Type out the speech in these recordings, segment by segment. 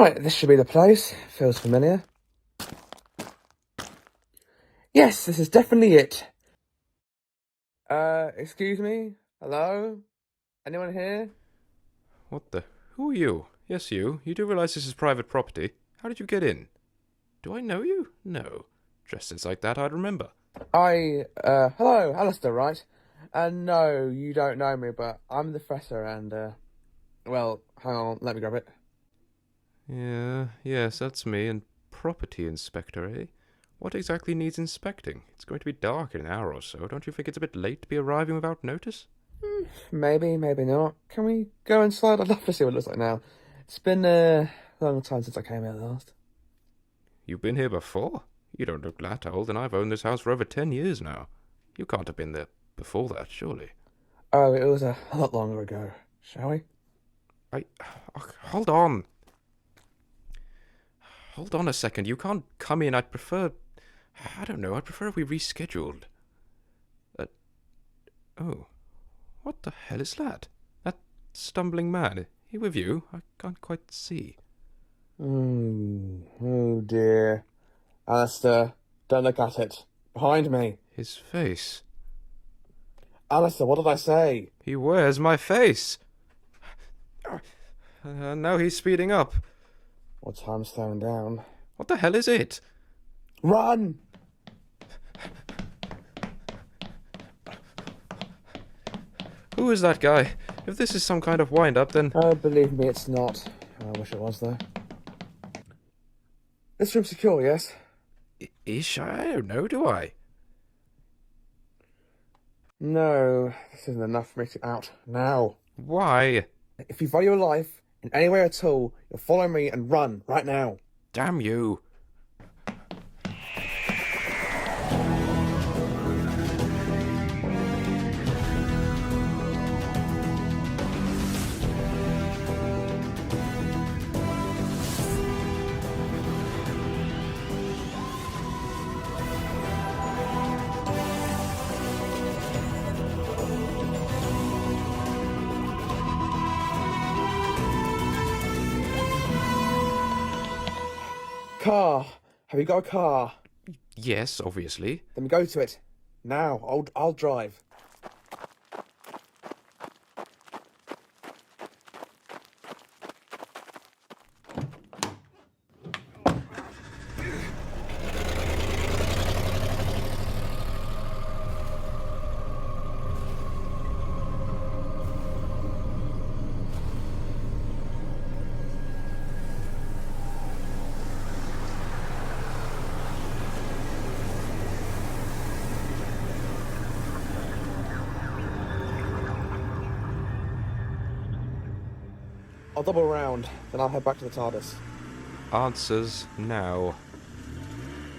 Right, this should be the place. Feels familiar. Yes, this is definitely it. Excuse me? Hello? Anyone here? What the? Who are you? Yes, you. You do realize this is private property. How did you get in? Do I know you? No. Dresses like that I'd remember. Hello, Alistair, right? No, you don't know me, but I'm the professor and, well, hang on, let me grab it. Yes, that's me, and property inspector, eh? What exactly needs inspecting? It's going to be dark in an hour or so. Don't you think it's a bit late to be arriving without notice? Maybe, maybe not. Can we go inside? I'd love to see what it looks like now. It's been a long time since I came here last. You've been here before? You don't look that old, and I've owned this house for over 10 years now. You can't have been there before that, surely. Oh, it was a lot longer ago. Shall we? Hold on. Hold on a second. You can't come in. I'd prefer if we rescheduled. Oh. What the hell is that? That stumbling man. He with you? I can't quite see. Oh dear. Alistair, don't look at it. Behind me. His face. Alistair, what did I say? He wears my face. Now he's speeding up. Well, time's slowing down. What the hell is it? Run! Who is that guy? If this is some kind of wind-up, then... Oh, believe me, it's not. I wish it was, though. This room's secure, yes? Ish? I don't know, do I? No, this isn't enough for me to out now. Why? If you value your life in any way at all, you'll follow me and run right now. Damn you. Car. Have you got a car? Yes, obviously. Then we go to it. Now, I'll drive. I'll double around, then I'll head back to the TARDIS. Answers now.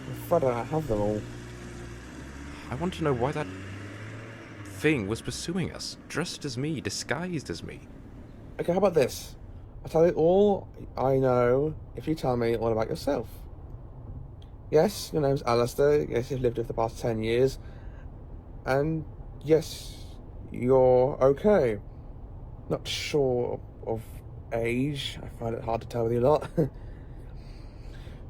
I'm afraid I don't have them all. I want to know why that thing was pursuing us, dressed as me, disguised as me. Okay, how about this? I'll tell you all I know if you tell me all about yourself. Yes, your name's Alistair. Yes, you've lived here for the past 10 years. And yes, you're okay. Not sure of age. I find it hard to tell with you lot.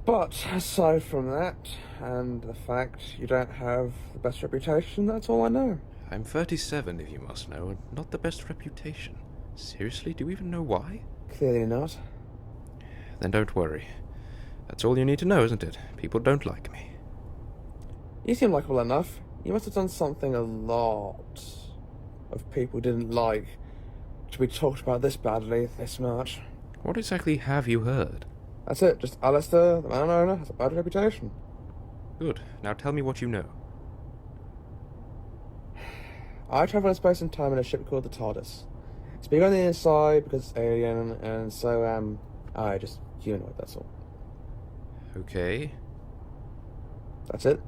But aside from that, and the fact you don't have the best reputation, that's all I know. I'm 37, if you must know, and not the best reputation. Seriously, do you even know why? Clearly not. Then don't worry. That's all you need to know, isn't it? People don't like me. You seem likeable enough. You must have done something a lot of people didn't like to be talked about this badly, this much. What exactly have you heard? That's it, just Alistair, the man owner, has a bad reputation. Good. Now tell me what you know. I travel in space and time in a ship called the TARDIS. It's big on the inside because it's alien, and so am I, just humanoid, that's all. Okay. That's it?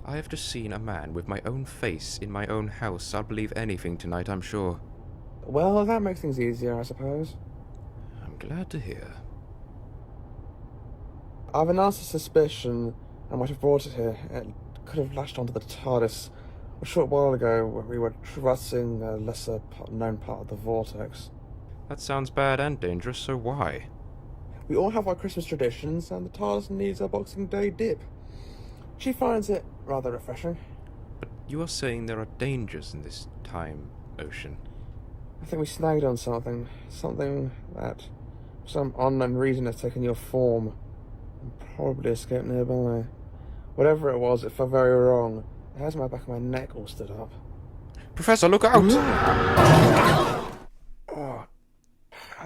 I have just seen a man with my own face in my own house. I'll believe anything tonight, I'm sure. Well, that makes things easier, I suppose. I'm glad to hear. I've an answer suspicion I might have brought it here. It could have latched onto the TARDIS a short while ago when we were traversing a lesser known part of the vortex. That sounds bad and dangerous, so why? We all have our Christmas traditions, and the TARDIS needs a Boxing Day dip. She finds it rather refreshing. But you are saying there are dangers in this time ocean. I think we snagged on something. Something that, for some unknown reason, has taken your form and probably escaped nearby. Whatever it was, it felt very wrong. It has my back of my neck all stood up. Professor, look out! Oh,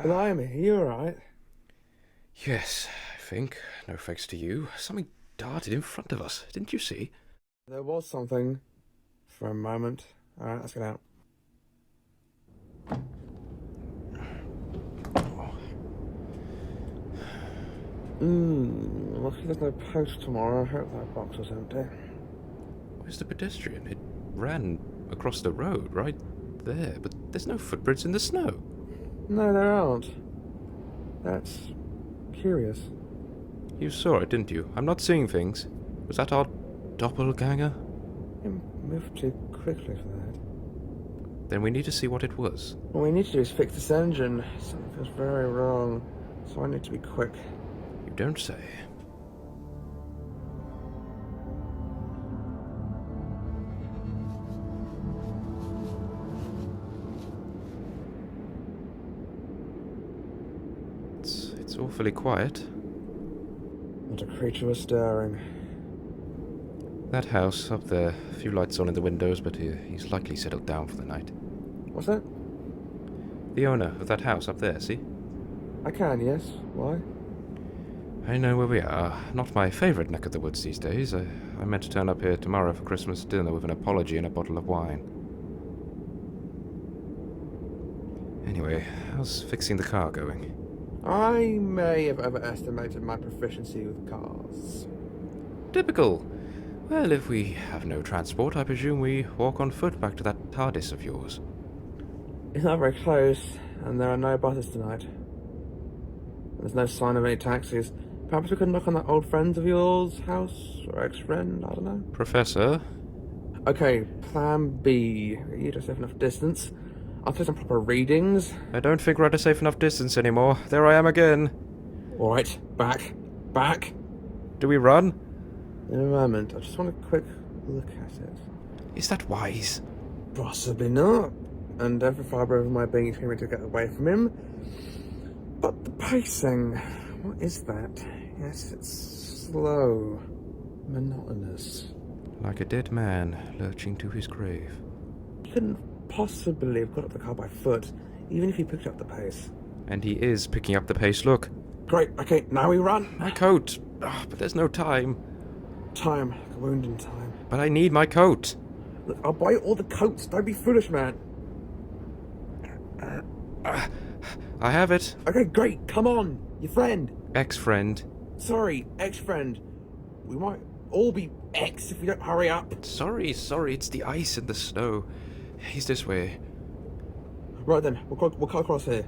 blimey, are you alright? Yes, I think. No thanks to you. Something darted in front of us. Didn't you see? There was something. For a moment. Alright, let's get out. Lucky there's no post tomorrow. I hope that box was empty. Where's the pedestrian? It ran across the road, right there, but there's no footprints in the snow. No, there aren't. That's curious. You saw it, didn't you? I'm not seeing things. Was that our doppelganger? You moved too quickly for that. Then we need to see what it was. What we need to do is fix this engine. Something feels very wrong, so I need to be quick. You don't say. It's awfully quiet. Not a creature was stirring. That house up there, a few lights on in the windows, but he's likely settled down for the night. What's that? The owner of that house up there, see? I can, yes. Why? I know where we are. Not my favourite neck of the woods these days. I meant to turn up here tomorrow for Christmas dinner with an apology and a bottle of wine. Anyway, how's fixing the car going? I may have overestimated my proficiency with cars. Typical. Well, if we have no transport, I presume we walk on foot back to that TARDIS of yours. It's not very close, and there are no buses tonight. There's no sign of any taxis. Perhaps we could knock on that old friend of yours' house, or ex-friend, I don't know. Professor? Okay, plan B. You just have enough distance. I'll take some proper readings. I don't think we're at a safe enough distance anymore. There I am again. Alright, back. Back. Do we run? In a moment. I just want a quick look at it. Is that wise? Possibly not. And every fibre of my being is screaming to get away from him. But the pacing, what is that? Yes, it's slow, monotonous. Like a dead man lurching to his grave. You couldn't possibly have got up the car by foot, even if you picked up the pace. And he is picking up the pace, look. Great, okay, now we run. My coat! But there's no time. Time, like a wound in time. But I need my coat. Look, I'll buy you all the coats, don't be foolish, man. I have it. Okay, great, come on, your friend. Ex-friend. Sorry, ex-friend. We might all be ex if we don't hurry up. Sorry, it's the ice and the snow. He's this way. Right then, we'll cut across here.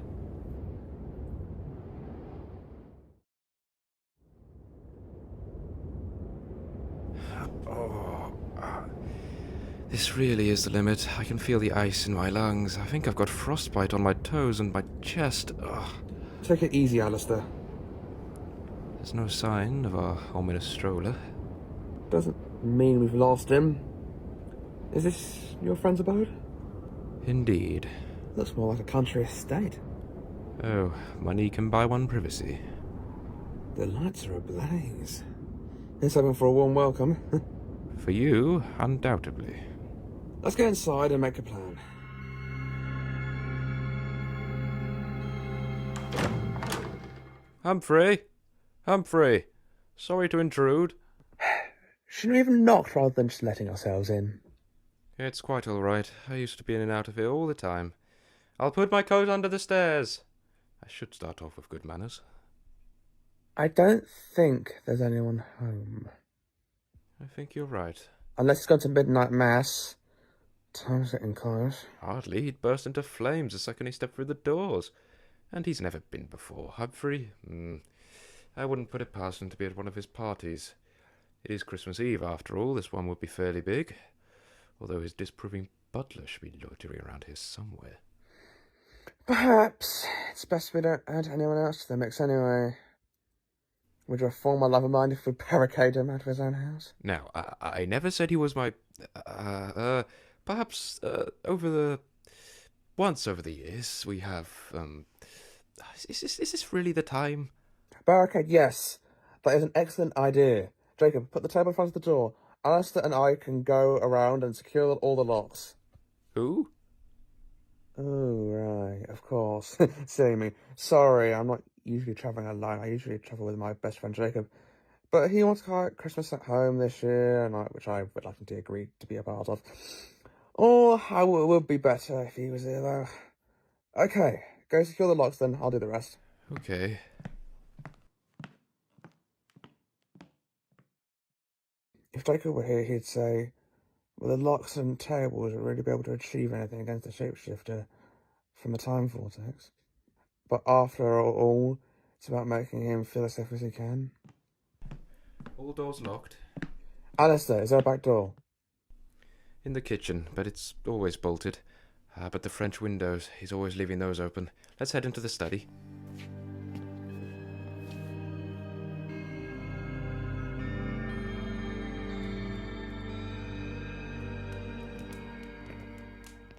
This really is the limit. I can feel the ice in my lungs. I think I've got frostbite on my toes and my chest. Take it easy, Alistair. There's no sign of our ominous stroller. Doesn't mean we've lost him. Is this your friend's abode? Indeed. Looks more like a country estate. Oh, money can buy one privacy. The lights are ablaze. Here's hoping for a warm welcome. For you, undoubtedly. Let's go inside and make a plan. Humphrey! Humphrey! Sorry to intrude. Shouldn't we have knocked rather than just letting ourselves in? It's quite all right. I used to be in and out of here all the time. I'll put my coat under the stairs. I should start off with good manners. I don't think there's anyone home. I think you're right. Unless it's gone to midnight mass. Time's getting close. Hardly. He'd burst into flames the second he stepped through the doors. And he's never been before. Humphrey? I wouldn't put it past him to be at one of his parties. It is Christmas Eve, after all. This one would be fairly big. Although his disproving butler should be loitering around here somewhere. Perhaps. It's best we don't add anyone else to the mix anyway. Would your former lover mind if we barricade him out of his own house? Now, I never said he was my... perhaps, once over the years, we have, is this really the time? Barricade, yes. That is an excellent idea. Jacob, put the table in front of the door. Alistair and I can go around and secure all the locks. Who? Oh, right, of course. Silly me. Sorry, I'm not usually travelling alone. I usually travel with my best friend Jacob. But he wants to call Christmas at home this year, which I would like him to agree to be a part of. Or it would be better if he was here, though. Okay, go secure the locks then. I'll do the rest. Okay. If Jacob were here, he'd say, well, the locks and tables would really be able to achieve anything against the shapeshifter from the time vortex. But after all, it's about making him feel as safe as he can. All doors locked. Alistair, is there a back door? In the kitchen, but it's always bolted. But the French windows, he's always leaving those open. Let's head into the study.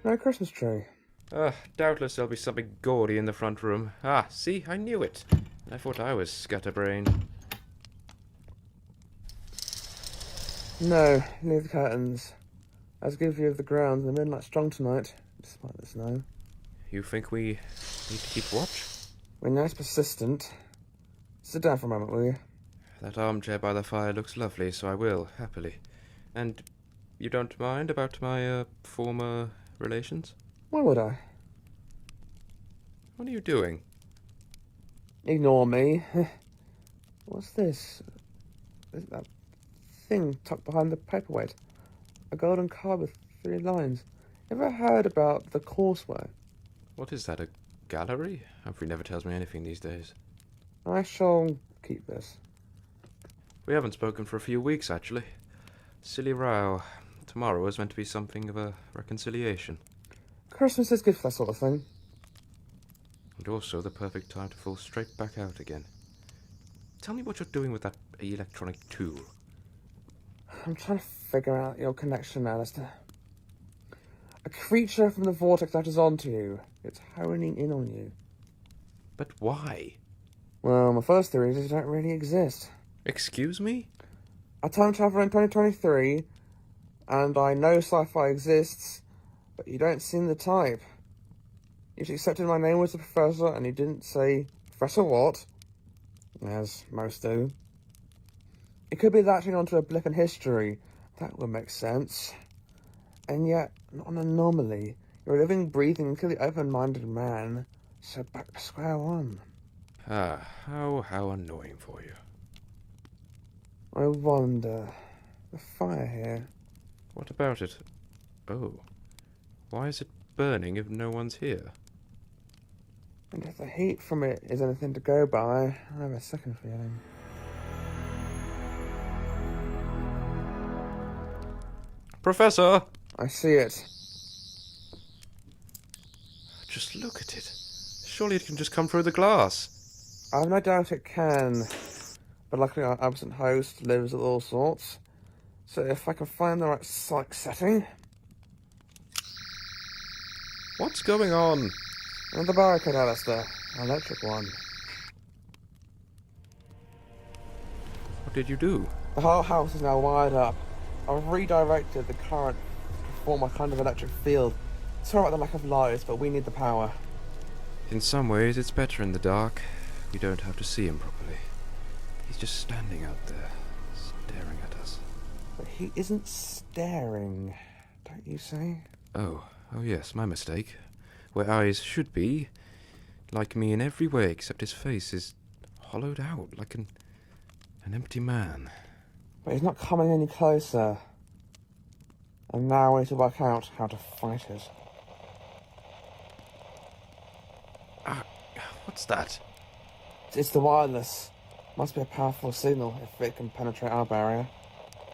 No Christmas tree. Doubtless there'll be something gaudy in the front room. See, I knew it. I thought I was scatterbrained. No, leave the curtains. As a good view of the grounds, the moonlight's strong tonight, despite the snow. You think we need to keep watch? We're nice persistent. Sit down for a moment, will you? That armchair by the fire looks lovely, so I will, happily. And you don't mind about my, former relations? Why would I? What are you doing? Ignore me. What's this? Is that thing tucked behind the paperweight? A golden card with 3 lines. Ever heard about the Causeway? What is that, a gallery? Humphrey never tells me anything these days. I shall keep this. We haven't spoken for a few weeks, actually. Silly row. Tomorrow is meant to be something of a reconciliation. Christmas is good for that sort of thing. And also the perfect time to fall straight back out again. Tell me what you're doing with that electronic tool. I'm trying to figure out your connection, Alistair. A creature from the vortex latches onto you. It's honing in on you. But why? Well, my first theory is you don't really exist. Excuse me? I time travel in 2023, and I know Scifi exists, but you don't seem the type. You just accepted my name was the professor, and you didn't say, Professor what? As most do. It could be latching onto a blip in history. That would make sense. And yet, not an anomaly. You're a living, breathing, clearly open-minded man. So back to square one. How annoying for you. I wonder. The fire here. What about it? Oh. Why is it burning if no one's here? And if the heat from it is anything to go by, I have a second feeling. Professor! I see it. Just look at it. Surely it can just come through the glass. I have no doubt it can. But luckily our absent host lives at all sorts. So if I can find the right psych setting... What's going on? Another barricade, Alistair. An electric one. What did you do? The whole house is now wired up. I've redirected the current to form a kind of electric field. Sorry about the lack of lights, but we need the power. In some ways, it's better in the dark. We don't have to see him properly. He's just standing out there, staring at us. But he isn't staring, don't you say? Oh yes, my mistake. Where eyes should be, like me in every way except his face, is hollowed out like an empty man. But he's not coming any closer. And now we need to work out how to fight it. What's that? It's the wireless. Must be a powerful signal if it can penetrate our barrier.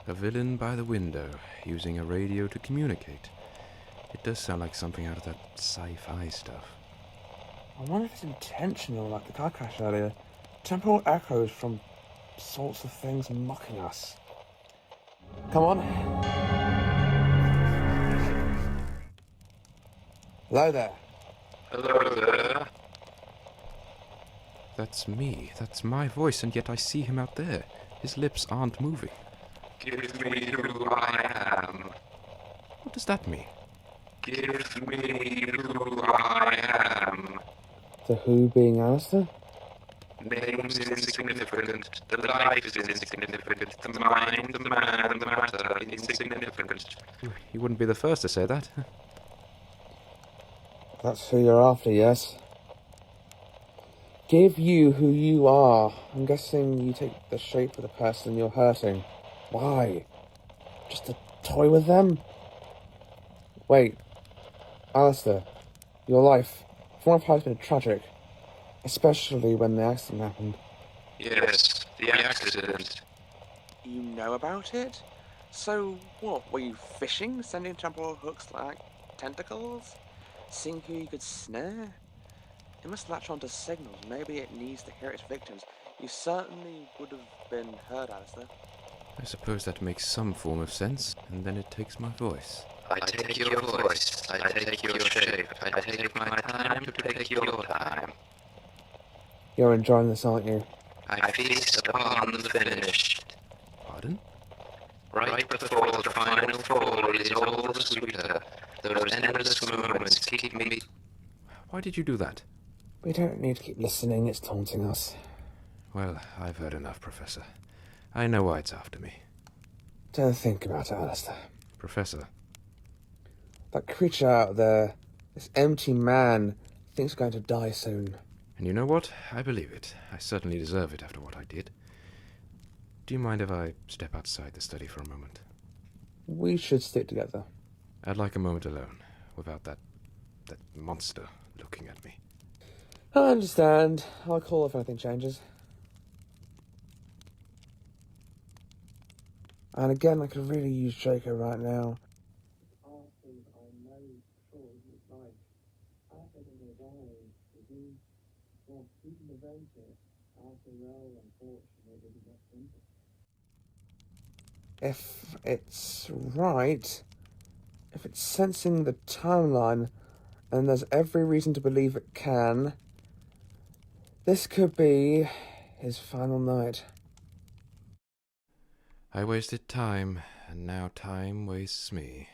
A villain by the window, using a radio to communicate. It does sound like something out of that sci-fi stuff. I wonder if it's intentional, like the car crash earlier. Temporal echoes from sorts of things mocking us. Come on. Hello there. Hello there. That's me. That's my voice, and yet I see him out there. His lips aren't moving. Give me who I am. What does that mean? Give me who I am. The who being Alistair? Name's insignificant. The life is insignificant. The mind, the man, the matter, insignificant. You wouldn't be the first to say that. That's who you're after, yes? Give you who you are. I'm guessing you take the shape of the person you're hurting. Why? Just to toy with them? Wait. Alistair, your life, from what I've heard, has been tragic. Especially when the accident happened. Yes, the accident. You know about it? So, what, were you fishing, sending temporal hooks like tentacles? Seeing who you could snare? It must latch onto signals. Maybe it needs to hear its victims. You certainly would have been heard, Alistair. I suppose that makes some form of sense, and then it takes my voice. I take your voice, I take your shape, I take my time to take your time. You're enjoying this, aren't you? I feast upon the finished. Pardon? Right before the final fall is all the sweeter. Those endless moments keep me... Why did you do that? We don't need to keep listening, it's taunting us. Well, I've heard enough, Professor. I know why it's after me. Don't think about it, Alistair. Professor. That creature out there, this empty man, thinks we're going to die soon. And you know what? I believe it. I certainly deserve it after what I did. Do you mind if I step outside the study for a moment? We should stick together. I'd like a moment alone, without that monster looking at me. I understand. I'll call if anything changes. And again, I could really use Draco right now. If it's right, if it's sensing the timeline, and there's every reason to believe it can, this could be his final night. I wasted time, and now time wastes me.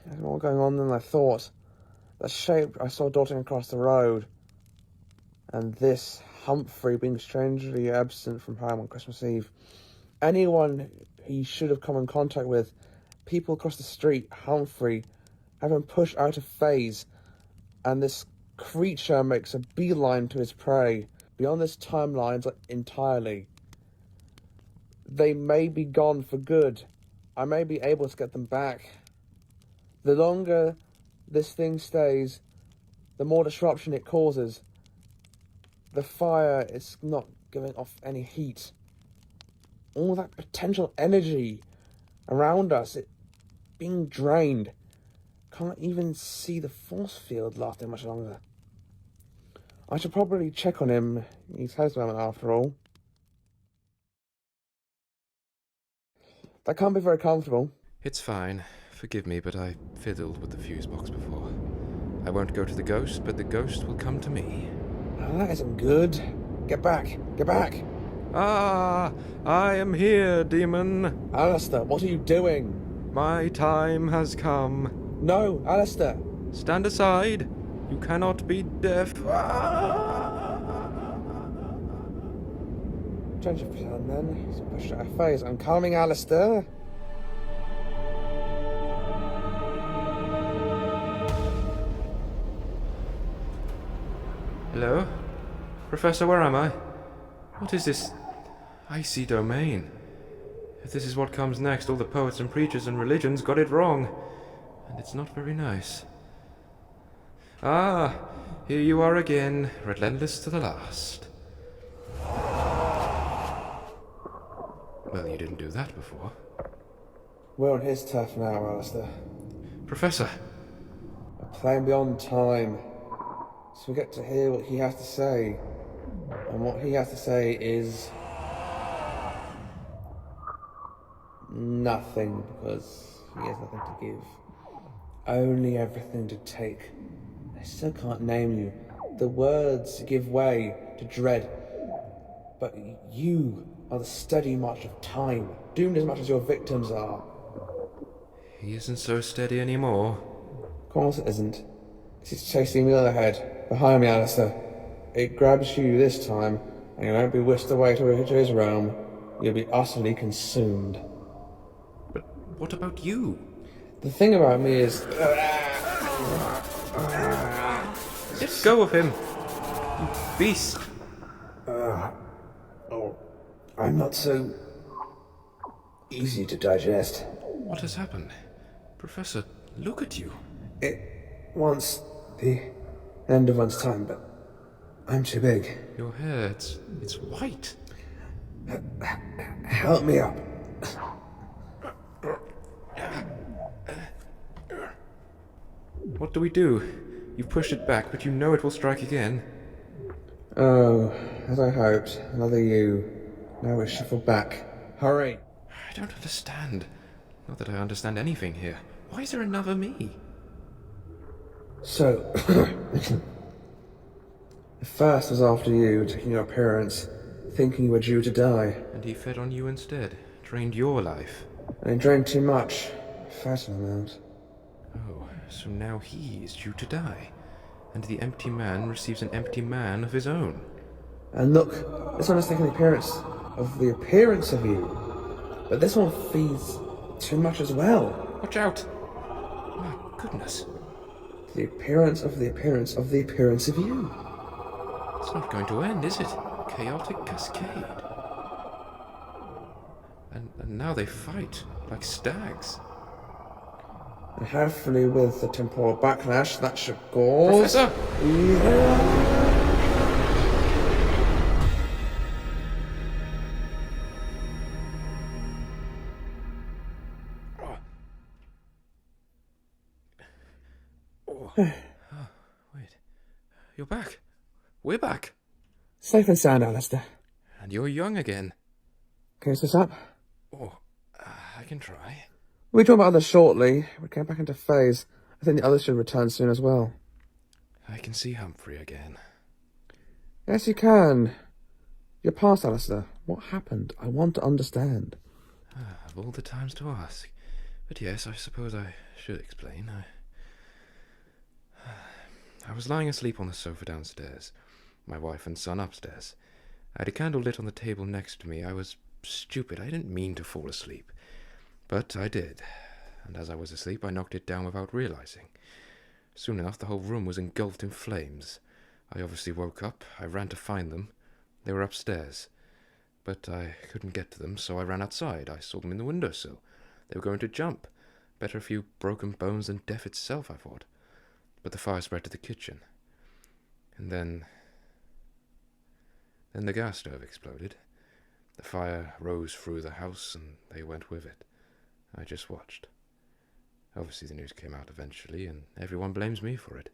There's more going on than I thought. The shape I saw darting across the road, and this Humphrey being strangely absent from home on Christmas Eve. Anyone he should have come in contact with, people across the street, Humphrey, have been pushed out of phase, and this creature makes a beeline to his prey, beyond this timeline entirely. They may be gone for good. I may be able to get them back. The longer this thing stays, the more disruption it causes. The fire is not giving off any heat. All that potential energy around us, it being drained. Can't even see the force field lasting much longer. I should probably check on him. He's his moment after all. That can't be very comfortable. It's fine. Forgive me, but I fiddled with the fuse box before. I won't go to the ghost, but the ghost will come to me. Oh, that isn't good. Get back! Get back! Ah! I am here, demon! Alistair, what are you doing? My time has come. No, Alistair! Stand aside! You cannot be deaf. Change of plan then. He's pushed out of phase. I'm coming, Alistair. Hello? Professor, where am I? What is this icy domain? If this is what comes next, all the poets and preachers and religions got it wrong. And it's not very nice. Ah, here you are again, relentless to the last. Well, you didn't do that before. We're on his turf now, Alistair. Professor! A plane beyond time. So we get to hear what he has to say. And what he has to say is nothing, because he has nothing to give. Only everything to take. I still can't name you. The words give way to dread. But you are the steady march of time, doomed as much as your victims are. He isn't so steady anymore. Of course it isn't. It's chasing me on the head. Behind me, Alistair. It grabs you this time, and you won't be whisked away to his realm. You'll be utterly consumed. But what about you? The thing about me is... Let go of him! You beast! I'm not so easy to digest. What has happened? Professor, look at you. It wants the end of one's time, but I'm too big. Your hair, it's white. Help me up. What do we do? You've pushed it back, but you know it will strike again. Oh, as I hoped. Another you. Now it's shuffled back. Hurry! I don't understand. Not that I understand anything here. Why is there another me? So, the first was after you, taking your appearance, thinking you were due to die. And he fed on you instead, drained your life. And he drank too much. A fatal amount. Oh, so now he is due to die. And the empty man receives an empty man of his own. And look, this one has taken the appearance of you. But this one feeds too much as well. Watch out! My goodness. The appearance of the appearance of the appearance of you. It's not going to end, is it? Chaotic cascade. And now they fight, like stags. And hopefully with the temporal backlash, that should cause... Professor! Wait. You're back. We're back. Safe and sound, Alistair. And you're young again. Can you set up? Oh, I can try. We'll talk about others shortly. We get back into phase. I think the others should return soon as well. I can see Humphrey again. Yes, you can. You're past, Alistair. What happened? I want to understand. Of all the times to ask. But yes, I suppose I should explain. I was lying asleep on the sofa downstairs, my wife and son upstairs. I had a candle lit on the table next to me. I was stupid. I didn't mean to fall asleep. But I did, and as I was asleep I knocked it down without realizing. Soon enough the whole room was engulfed in flames. I obviously woke up. I ran to find them. They were upstairs. But I couldn't get to them, so I ran outside. I saw them in the windowsill. They were going to jump. Better a few broken bones than death itself, I thought. But the fire spread to the kitchen. And then the gas stove exploded. The fire rose through the house, and they went with it. I just watched. Obviously the news came out eventually, and everyone blames me for it.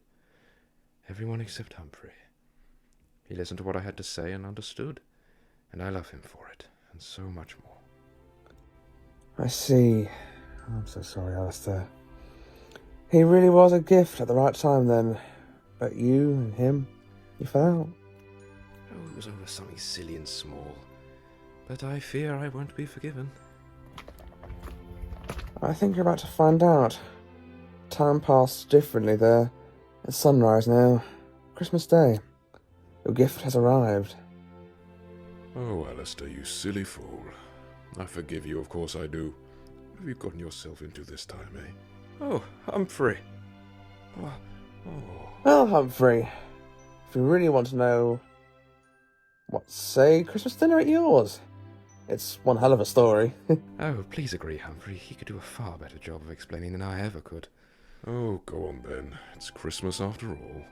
Everyone except Humphrey. He listened to what I had to say and understood, and I love him for it, and so much more. I see. I'm so sorry, Alistair. He really was a gift at the right time then. But you and him, you fell. Oh, it was over something silly and small. But I fear I won't be forgiven. I think you're about to find out. Time passed differently there. It's sunrise now. Christmas Day. Your gift has arrived. Oh, Alistair, you silly fool. I forgive you, of course I do. What have you gotten yourself into this time, eh? Oh, Humphrey. Oh. Well, Humphrey, if you really want to know, what say Christmas dinner at yours? It's one hell of a story. Oh, please agree, Humphrey. He could do a far better job of explaining than I ever could. Oh, go on then. It's Christmas after all.